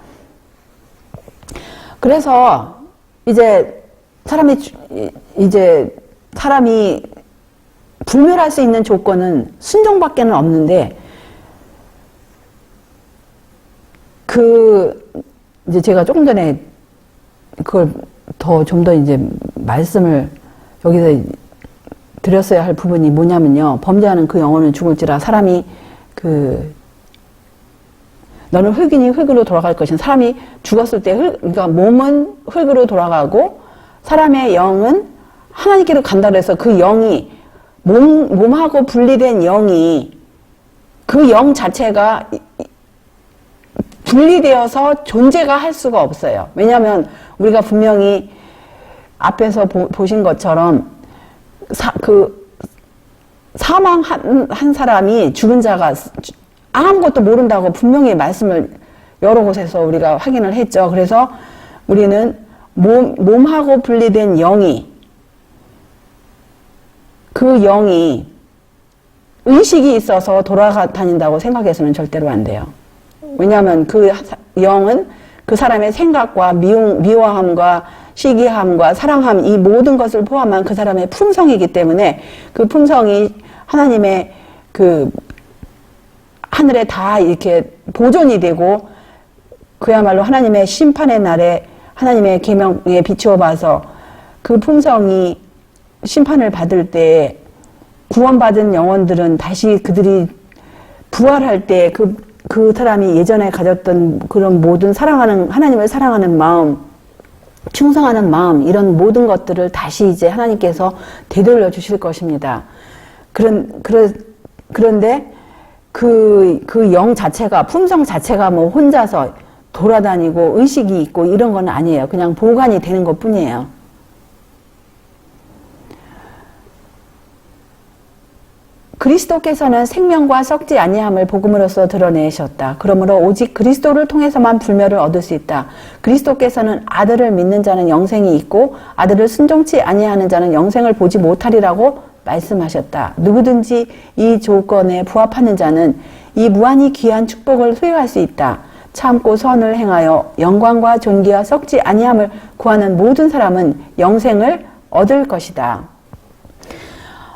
그래서 이제 사람이 불멸할 수 있는 조건은 순종밖에는 없는데, 이제 제가 조금 전에 그걸 좀 더 이제 말씀을 여기서 드렸어야 할 부분이 뭐냐면요. 범죄하는 그 영혼은 죽을지라. 사람이 너는 흙이니 흙으로 돌아갈 것이니, 사람이 죽었을 때 그러니까 몸은 흙으로 돌아가고 사람의 영은 하나님께로 간다고 해서 그 영이 몸하고 분리된 영이 그 영 자체가 분리되어서 존재가 할 수가 없어요. 왜냐하면 우리가 분명히 앞에서 보신 것처럼 사망한 사람이 죽은 자가 아무것도 모른다고 분명히 말씀을 여러 곳에서 우리가 확인을 했죠. 그래서 우리는 몸하고 분리된 영이, 그 영이 의식이 있어서 돌아다닌다고 생각해서는 절대로 안 돼요. 왜냐하면 그 영은 그 사람의 생각과 미워함과 시기함과 사랑함, 이 모든 것을 포함한 그 사람의 품성이기 때문에 그 품성이 하나님의 그 하늘에 다 이렇게 보존이 되고 그야말로 하나님의 심판의 날에 하나님의 계명에 비추어 봐서 그 품성이 심판을 받을 때 구원받은 영혼들은 다시 그들이 부활할 때 그 사람이 예전에 가졌던 그런 모든 사랑하는, 하나님을 사랑하는 마음, 충성하는 마음, 이런 모든 것들을 다시 이제 하나님께서 되돌려 주실 것입니다. 그런데 그 영 자체가, 품성 자체가 뭐 혼자서 돌아다니고 의식이 있고 이런 건 아니에요. 그냥 보관이 되는 것 뿐이에요. 그리스도께서는 생명과 썩지 아니함을 복음으로써 드러내셨다. 그러므로 오직 그리스도를 통해서만 불멸을 얻을 수 있다. 그리스도께서는 아들을 믿는 자는 영생이 있고 아들을 순종치 아니하는 자는 영생을 보지 못하리라고 말씀하셨다. 누구든지 이 조건에 부합하는 자는 이 무한히 귀한 축복을 소유할 수 있다. 참고 선을 행하여 영광과 존귀와 썩지 아니함을 구하는 모든 사람은 영생을 얻을 것이다.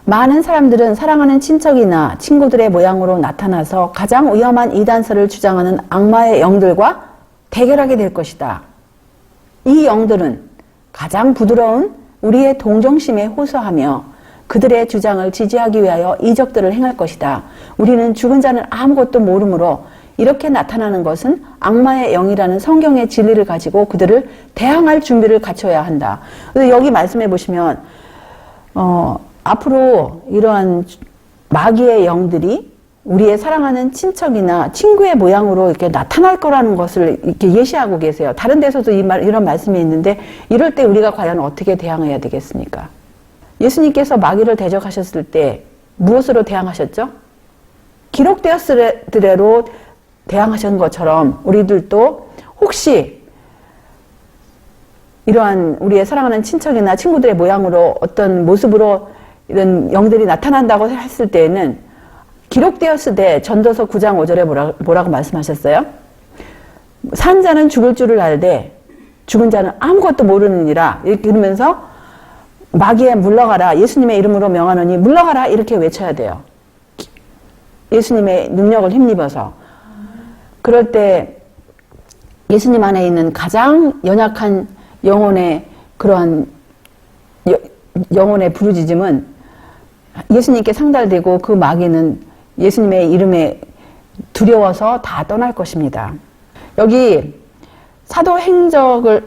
많은 사람들은 사랑하는 친척이나 친구들의 모양으로 나타나서 가장 위험한 이단설을 주장하는 악마의 영들과 대결하게 될 것이다. 이 영들은 가장 부드러운 우리의 동정심에 호소하며 그들의 주장을 지지하기 위하여 이적들을 행할 것이다. 우리는 죽은 자는 아무것도 모르므로 이렇게 나타나는 것은 악마의 영이라는 성경의 진리를 가지고 그들을 대항할 준비를 갖춰야 한다. 여기 말씀해 보시면 앞으로 이러한 마귀의 영들이 우리의 사랑하는 친척이나 친구의 모양으로 이렇게 나타날 거라는 것을 이렇게 예시하고 계세요. 다른 데서도 이런 말씀이 있는데 이럴 때 우리가 과연 어떻게 대항해야 되겠습니까? 예수님께서 마귀를 대적하셨을 때 무엇으로 대항하셨죠? 기록되었을 대로 대항하신 것처럼 우리들도 혹시 이러한 우리의 사랑하는 친척이나 친구들의 모양으로 어떤 모습으로 이런 영들이 나타난다고 했을 때에는 기록되었을 때 전도서 9장 5절에 뭐라고 말씀하셨어요? 산 자는 죽을 줄을 알되 죽은 자는 아무것도 모르느니라. 이렇게 그러면서 마귀에 물러가라. 예수님의 이름으로 명하노니 물러가라. 이렇게 외쳐야 돼요. 예수님의 능력을 힘입어서. 그럴 때 예수님 안에 있는 가장 연약한 영혼의 그러한 영혼의 부르짖음은 예수님께 상달되고 그 마귀는 예수님의 이름에 두려워서 다 떠날 것입니다. 여기 사도행전을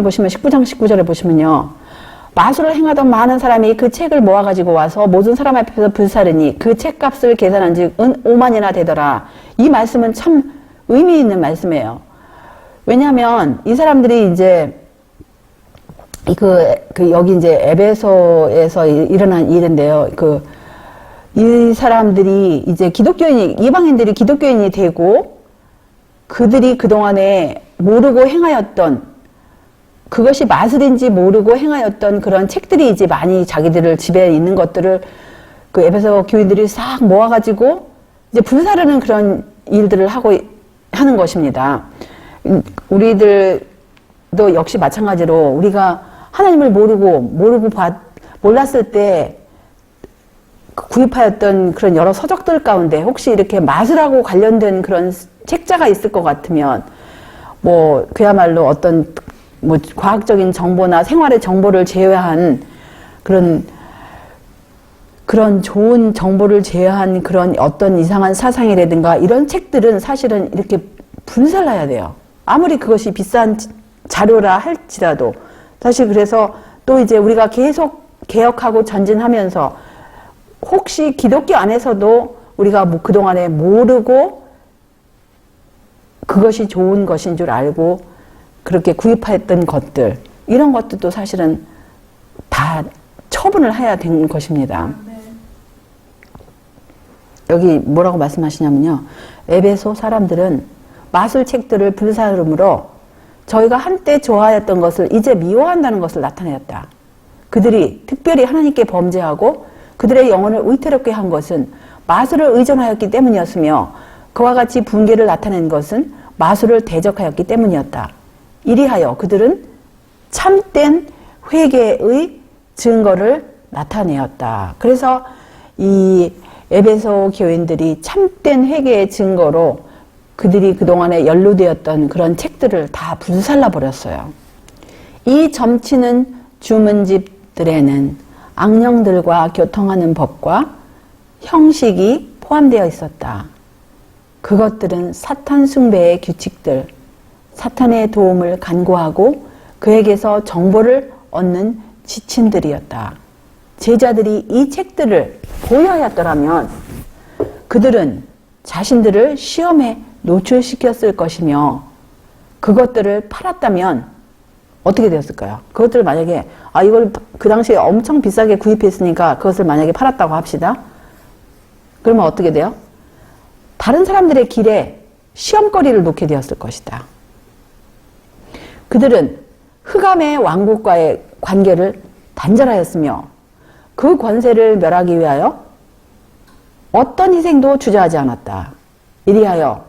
보시면 19장 19절에 보시면요. 마술을 행하던 많은 사람이 그 책을 모아가지고 와서 모든 사람 앞에서 불사르니 그 책값을 계산한 즉 은 5만이나 되더라. 이 말씀은 참 의미 있는 말씀이에요. 왜냐하면 이 사람들이 이제 여기 이제 에베소에서 일어난 일인데요. 이 사람들이 이제 이방인들이 기독교인이 되고 그들이 그동안에 모르고 행하였던 그것이 마술인지 모르고 행하였던 그런 책들이 이제 많이 자기들을 집에 있는 것들을 그 에베소 교인들이 싹 모아가지고 이제 불사르는 그런 일들을 하는 것입니다. 우리들도 역시 마찬가지로 우리가 하나님을 몰랐을 때 구입하였던 그런 여러 서적들 가운데 혹시 이렇게 마술하고 관련된 그런 책자가 있을 것 같으면 뭐 그야말로 어떤 뭐 과학적인 정보나 생활의 정보를 제외한 그런 좋은 정보를 제외한 그런 어떤 이상한 사상이라든가 이런 책들은 사실은 이렇게 분살나야 돼요. 아무리 그것이 비싼 자료라 할지라도. 사실 그래서 또 이제 우리가 계속 개혁하고 전진하면서 혹시 기독교 안에서도 우리가 뭐 그동안에 모르고 그것이 좋은 것인 줄 알고 그렇게 구입했던 것들, 이런 것들도 사실은 다 처분을 해야 되는 것입니다. 여기 뭐라고 말씀하시냐면요. 에베소 사람들은 마술책들을 불사름으로 저희가 한때 좋아했던 것을 이제 미워한다는 것을 나타내었다. 그들이 특별히 하나님께 범죄하고 그들의 영혼을 위태롭게 한 것은 마술을 의존하였기 때문이었으며 그와 같이 붕괴를 나타낸 것은 마술을 대적하였기 때문이었다. 이리하여 그들은 참된 회개의 증거를 나타내었다. 그래서 이 에베소 교인들이 참된 회개의 증거로 그들이 그동안에 연루되었던 그런 책들을 다 불살라 버렸어요. 이 점치는 주문집들에는 악령들과 교통하는 법과 형식이 포함되어 있었다. 그것들은 사탄 숭배의 규칙들, 사탄의 도움을 간구하고 그에게서 정보를 얻는 지침들이었다. 제자들이 이 책들을 보여하였더라면 그들은 자신들을 시험에 노출시켰을 것이며 그것들을 팔았다면 어떻게 되었을까요? 그것들을 만약에 이걸 그 당시에 엄청 비싸게 구입했으니까 그것을 만약에 팔았다고 합시다. 그러면 어떻게 돼요? 다른 사람들의 길에 시험거리를 놓게 되었을 것이다. 그들은 흑암의 왕국과의 관계를 단절하였으며 그 권세를 멸하기 위하여 어떤 희생도 주저하지 않았다. 이리하여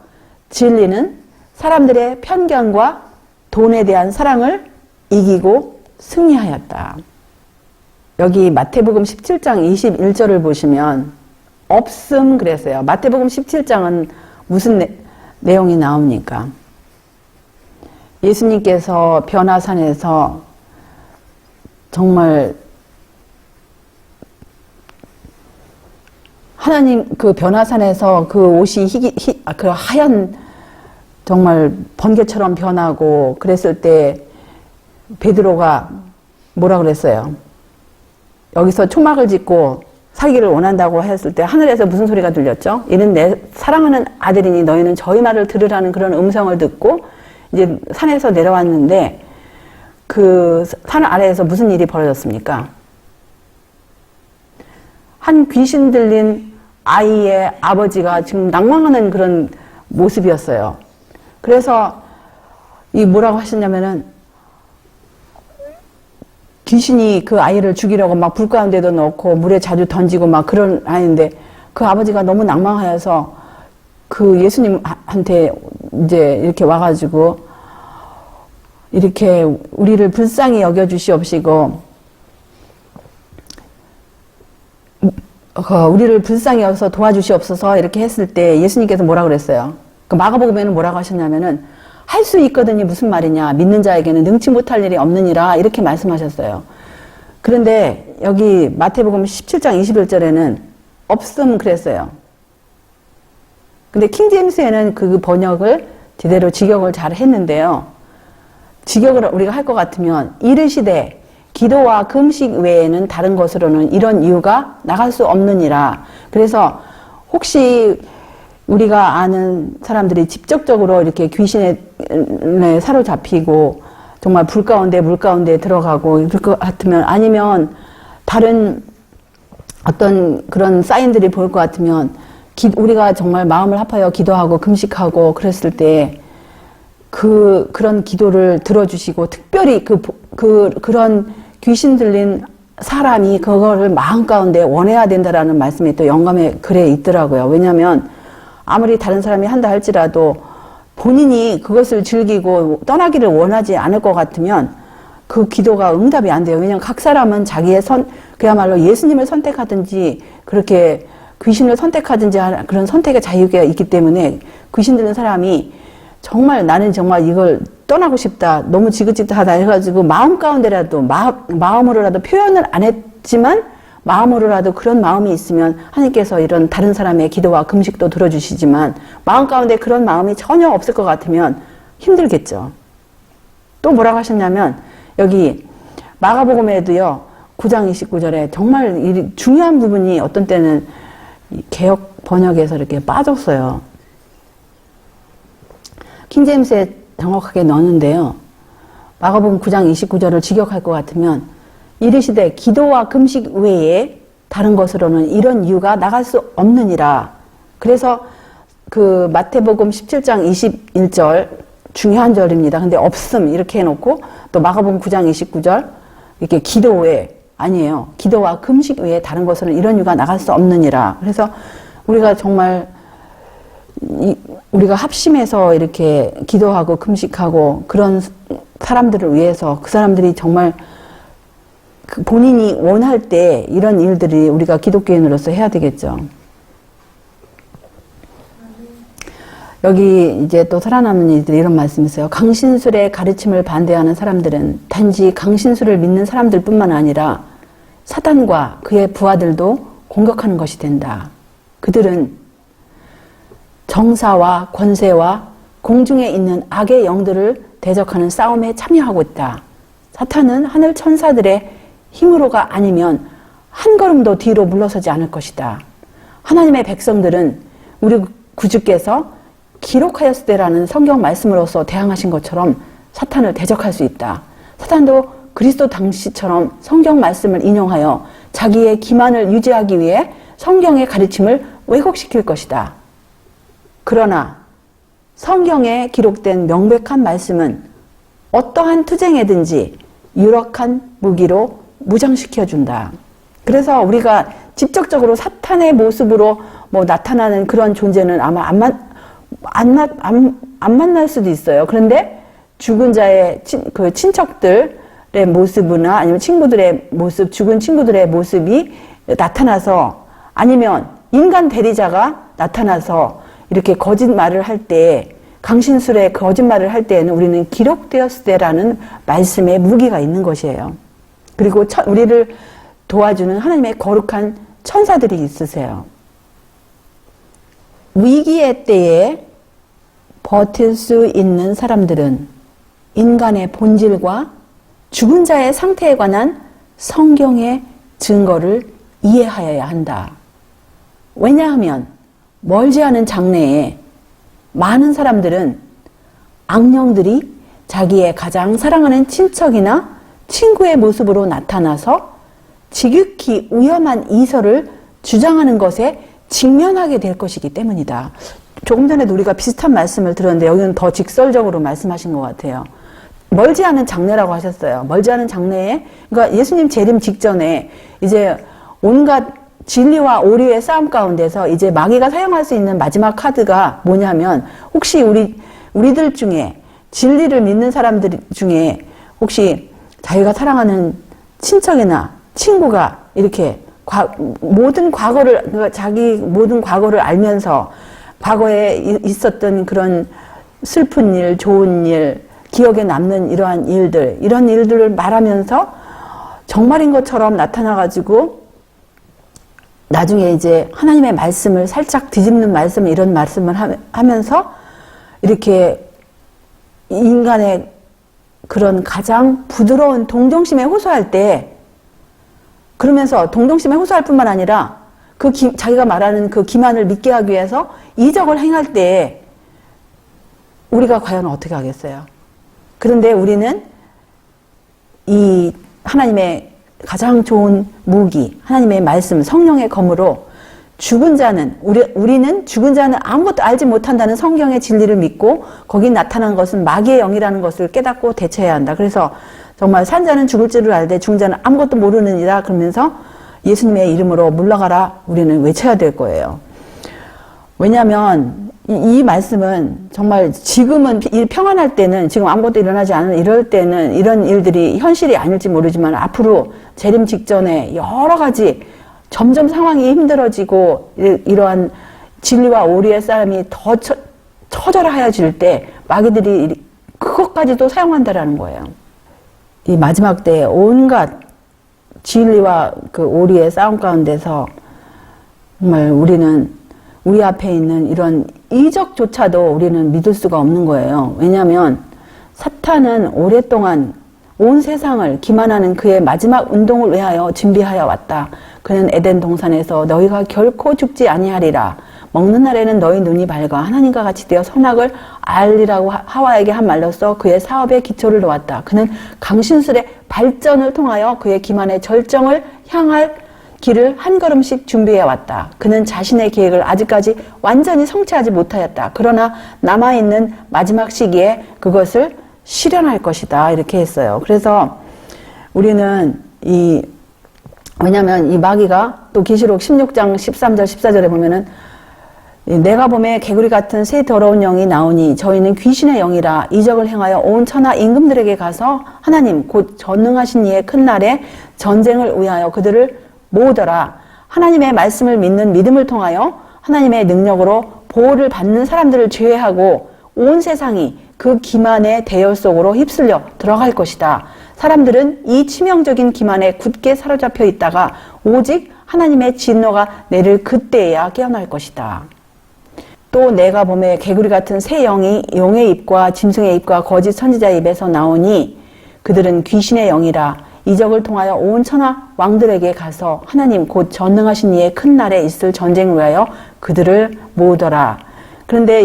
진리는 사람들의 편견과 돈에 대한 사랑을 이기고 승리하였다. 여기 마태복음 17장 21절을 보시면 없음 그랬어요. 마태복음 17장은 무슨 내용이 나옵니까? 예수님께서 변화산에서 정말 하나님 그 변화산에서 그 옷이 그 하얀 정말 번개처럼 변하고 그랬을 때 베드로가 뭐라 그랬어요? 여기서 초막을 짓고 살기를 원한다고 했을 때 하늘에서 무슨 소리가 들렸죠? 이는 내 사랑하는 아들이니 너희는 저희 말을 들으라는 그런 음성을 듣고 이제 산에서 내려왔는데 그 산 아래에서 무슨 일이 벌어졌습니까? 한 귀신 들린 아이의 아버지가 지금 낭망하는 그런 모습이었어요. 그래서 이 뭐라고 하셨냐면은 귀신이 그 아이를 죽이려고 막 불 가운데도 넣고 물에 자주 던지고 막 그런 아이인데 그 아버지가 너무 낭망하여서 그 예수님한테 이제 이렇게 와가지고 이렇게 우리를 불쌍히 여겨주시옵시고 우리를 불쌍히 여겨서 도와주시옵소서 이렇게 했을 때 예수님께서 뭐라 그랬어요? 그 마가복음에는 뭐라고 하셨냐면은 할 수 있거든이 무슨 말이냐, 믿는 자에게는 능치 못할 일이 없느니라 이렇게 말씀하셨어요. 그런데 여기 마태복음 17장 21절에는 없음 그랬어요. 근데 킹제임스에는 그 번역을 제대로 직역을 잘 했는데요. 직역을 우리가 할 것 같으면 이르시되 기도와 금식 외에는 다른 것으로는 이런 이유가 나갈 수 없느니라. 그래서 혹시 우리가 아는 사람들이 직접적으로 이렇게 귀신에 사로잡히고 정말 불 가운데 물 가운데 들어가고 이럴 것 같으면 아니면 다른 어떤 그런 사인들이 보일 것 같으면 우리가 정말 마음을 합하여 기도하고 금식하고 그랬을 때 그런 기도를 들어주시고 특별히 그런 귀신 들린 사람이 그거를 마음 가운데 원해야 된다라는 말씀이 또 영감의 글에 있더라고요. 왜냐하면 아무리 다른 사람이 한다 할지라도 본인이 그것을 즐기고 떠나기를 원하지 않을 것 같으면 그 기도가 응답이 안 돼요. 왜냐하면 각 사람은 자기의 그야말로 예수님을 선택하든지 그렇게 귀신을 선택하든지 하는 그런 선택의 자유가 있기 때문에 귀신 들린 사람이 정말 나는 정말 이걸 떠나고 싶다. 너무 지긋지긋하다 해가지고 마음 가운데라도 마음으로라도 표현을 안 했지만 마음으로라도 그런 마음이 있으면 하나님께서 이런 다른 사람의 기도와 금식도 들어주시지만 마음 가운데 그런 마음이 전혀 없을 것 같으면 힘들겠죠. 또 뭐라고 하셨냐면 여기 마가복음에도요 9장 29절에 정말 중요한 부분이 어떤 때는 개역 번역에서 이렇게 빠졌어요. 킹제임스에 정확하게 넣었는데요. 마가복음 9장 29절을 직역할 것 같으면 이르시되 기도와 금식 외에 다른 것으로는 이런 이유가 나갈 수 없느니라 그래서 그 마태복음 17장 21절 중요한 절입니다. 근데 없음 이렇게 해놓고 또 마가복음 9장 29절 이렇게 기도 외에 아니에요. 기도와 금식 외에 다른 것으로는 이런 유가 나갈 수 없느니라. 그래서 우리가 정말 우리가 합심해서 이렇게 기도하고 금식하고 그런 사람들을 위해서 그 사람들이 정말 본인이 원할 때 이런 일들이 우리가 기독교인으로서 해야 되겠죠. 여기 이제 또 살아남는 이들이 이런 말씀이 있어요. 강신술의 가르침을 반대하는 사람들은 단지 강신술을 믿는 사람들 뿐만 아니라 사단과 그의 부하들도 공격하는 것이 된다. 그들은 정사와 권세와 공중에 있는 악의 영들을 대적하는 싸움에 참여하고 있다. 사탄은 하늘 천사들의 힘으로가 아니면 한 걸음도 뒤로 물러서지 않을 것이다. 하나님의 백성들은 우리 구주께서 기록하였으되라는 성경 말씀으로서 대항하신 것처럼 사탄을 대적할 수 있다. 사탄도 그리스도 당시처럼 성경 말씀을 인용하여 자기의 기만을 유지하기 위해 성경의 가르침을 왜곡시킬 것이다. 그러나 성경에 기록된 명백한 말씀은 어떠한 투쟁에든지 유력한 무기로 무장시켜준다. 그래서 우리가 직접적으로 사탄의 모습으로 나타나는 그런 존재는 아마 안 만날 수도 있어요. 그런데 죽은 자의 그 친척들의 모습이나 아니면 친구들의 모습, 죽은 친구들의 모습이 나타나서 아니면 인간 대리자가 나타나서 이렇게 거짓말을 할 때, 강신술의 거짓말을 할 때에는 우리는 기록되었으되라는 말씀의 무기가 있는 것이에요. 그리고 우리를 도와주는 하나님의 거룩한 천사들이 있으세요. 위기의 때에 버틸 수 있는 사람들은 인간의 본질과 죽은 자의 상태에 관한 성경의 증거를 이해하여야 한다. 왜냐하면 멀지 않은 장래에 많은 사람들은 악령들이 자기의 가장 사랑하는 친척이나 친구의 모습으로 나타나서 지극히 위험한 이설을 주장하는 것에 직면하게 될 것이기 때문이다. 조금 전에도 우리가 비슷한 말씀을 들었는데 여기는 더 직설적으로 말씀하신 것 같아요. 멀지 않은 장래라고 하셨어요. 멀지 않은 장래에, 그러니까 예수님 재림 직전에 이제 온갖 진리와 오류의 싸움 가운데서 이제 마귀가 사용할 수 있는 마지막 카드가 뭐냐면, 혹시 우리들 중에 진리를 믿는 사람들 중에 혹시 자기가 사랑하는 친척이나 친구가 이렇게 모든 과거를, 그러니까 자기 모든 과거를 알면서 과거에 있었던 그런 슬픈 일, 좋은 일, 기억에 남는 이러한 일들, 이런 일들을 말하면서 정말인 것처럼 나타나가지고 나중에 이제 하나님의 말씀을 살짝 뒤집는 말씀, 이런 말씀을 하면서 이렇게 인간의 그런 가장 부드러운 동정심에 호소할 때, 그러면서 동정심에 호소할 뿐만 아니라 자기가 말하는 그 기만을 믿게 하기 위해서 이적을 행할 때 우리가 과연 어떻게 하겠어요? 그런데 우리는 이 하나님의 가장 좋은 무기, 하나님의 말씀, 성령의 검으로 죽은 자는, 우리는 죽은 자는 아무것도 알지 못한다는 성경의 진리를 믿고 거기 나타난 것은 마귀의 영이라는 것을 깨닫고 대처해야 한다. 그래서 정말 산 자는 죽을 줄을 알되 죽은 자는 아무것도 모르느니라, 그러면서 예수님의 이름으로 물러가라 우리는 외쳐야 될 거예요. 왜냐하면 이 말씀은 정말 지금은 평안할 때는, 지금 아무것도 일어나지 않은 이럴 때는 이런 일들이 현실이 아닐지 모르지만 앞으로 재림 직전에 여러 가지 점점 상황이 힘들어지고 이러한 진리와 오리의 싸움이 더 처절하여질 때 마귀들이 그것까지도 사용한다라는 거예요. 이 마지막 때에 온갖 진리와 그 오리의 싸움 가운데서 정말 우리 앞에 있는 이런 이적조차도 우리는 믿을 수가 없는 거예요. 왜냐하면 사탄은 오랫동안 온 세상을 기만하는 그의 마지막 운동을 위하여 준비하여 왔다. 그는 에덴 동산에서 너희가 결코 죽지 아니하리라. 먹는 날에는 너희 눈이 밝아 하나님과 같이 되어 선악을 알리라고 하와에게 한 말로써 그의 사업의 기초를 놓았다. 그는 강신술의 발전을 통하여 그의 기만의 절정을 향할 길을 한 걸음씩 준비해 왔다. 그는 자신의 계획을 아직까지 완전히 성취하지 못하였다. 그러나 남아있는 마지막 시기에 그것을 실현할 것이다. 이렇게 했어요. 그래서 우리는 왜냐면 이 마귀가 또 계시록 16장 13절 14절에 보면은 내가 봄에 개구리 같은 새 더러운 영이 나오니 저희는 귀신의 영이라 이적을 행하여 온 천하 임금들에게 가서 하나님 곧 전능하신 이의 큰 날에 전쟁을 위하여 그들을 모으더라. 하나님의 말씀을 믿는 믿음을 통하여 하나님의 능력으로 보호를 받는 사람들을 제외하고 온 세상이 그 기만의 대열 속으로 휩쓸려 들어갈 것이다. 사람들은 이 치명적인 기만에 굳게 사로잡혀 있다가 오직 하나님의 진노가 내릴 그때에야 깨어날 것이다. 또 내가 봄에 개구리 같은 새 영이 용의 입과 짐승의 입과 거짓 선지자의 입에서 나오니 그들은 귀신의 영이라 이적을 통하여 온 천하 왕들에게 가서 하나님 곧 전능하신 이의 큰 날에 있을 전쟁을 위하여 그들을 모으더라. 그런데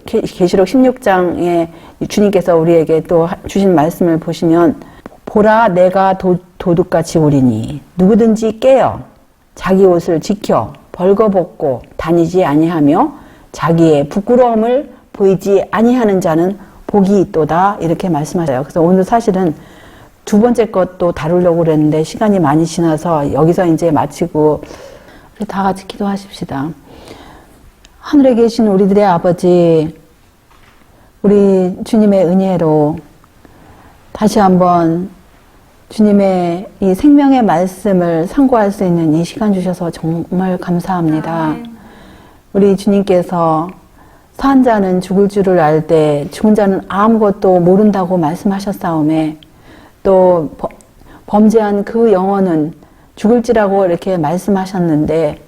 계시록 16장에 주님께서 우리에게 또 주신 말씀을 보시면 보라 내가 도둑같이 오리니 누구든지 깨어 자기 옷을 지켜 벌거벗고 다니지 아니하며 자기의 부끄러움을 보이지 아니하는 자는 복이 있도다 이렇게 말씀하셔요. 그래서 오늘 사실은 두 번째 것도 다루려고 그랬는데 시간이 많이 지나서 여기서 이제 마치고 우리 다 같이 기도하십시다. 하늘에 계신 우리들의 아버지, 우리 주님의 은혜로 다시 한번 주님의 이 생명의 말씀을 상고할 수 있는 이 시간 주셔서 정말 감사합니다. 우리 주님께서 산 자는 죽을 줄을 알 때 죽은 자는 아무것도 모른다고 말씀하셨사오매 또 범죄한 그 영혼은 죽을지라고 이렇게 말씀하셨는데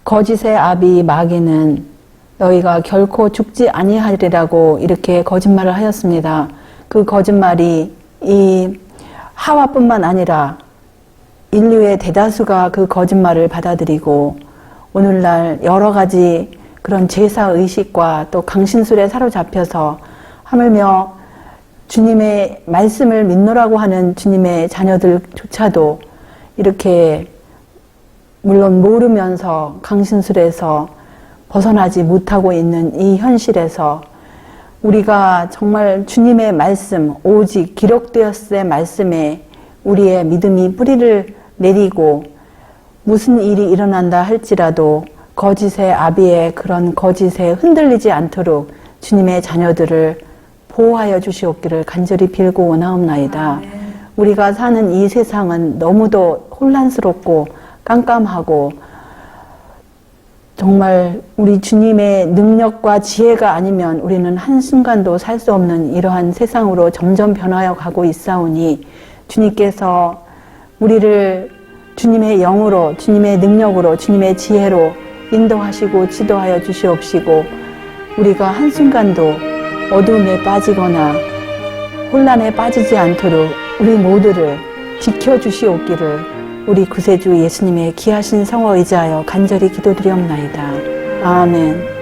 거짓의 아비 마귀는 너희가 결코 죽지 아니하리라고 이렇게 거짓말을 하였습니다. 그 거짓말이 이 하와뿐만 아니라 인류의 대다수가 그 거짓말을 받아들이고 오늘날 여러 가지 그런 제사의식과 또 강신술에 사로잡혀서 하물며 주님의 말씀을 믿노라고 하는 주님의 자녀들조차도 이렇게 물론 모르면서 강신술에서 벗어나지 못하고 있는 이 현실에서 우리가 정말 주님의 말씀, 오직 기록되었을 말씀에 우리의 믿음이 뿌리를 내리고 무슨 일이 일어난다 할지라도 거짓의 아비의 그런 거짓에 흔들리지 않도록 주님의 자녀들을 보호하여 주시옵기를 간절히 빌고 원하옵나이다. 우리가 사는 이 세상은 너무도 혼란스럽고 깜깜하고 정말 우리 주님의 능력과 지혜가 아니면 우리는 한순간도 살 수 없는 이러한 세상으로 점점 변하여 가고 있사오니 주님께서 우리를 주님의 영으로 주님의 능력으로 주님의 지혜로 인도하시고 지도하여 주시옵시고 우리가 한순간도 어둠에 빠지거나 혼란에 빠지지 않도록 우리 모두를 지켜주시옵기를 우리 구세주 예수님의 귀하신 성호 의지하여 간절히 기도드리옵나이다. 아멘.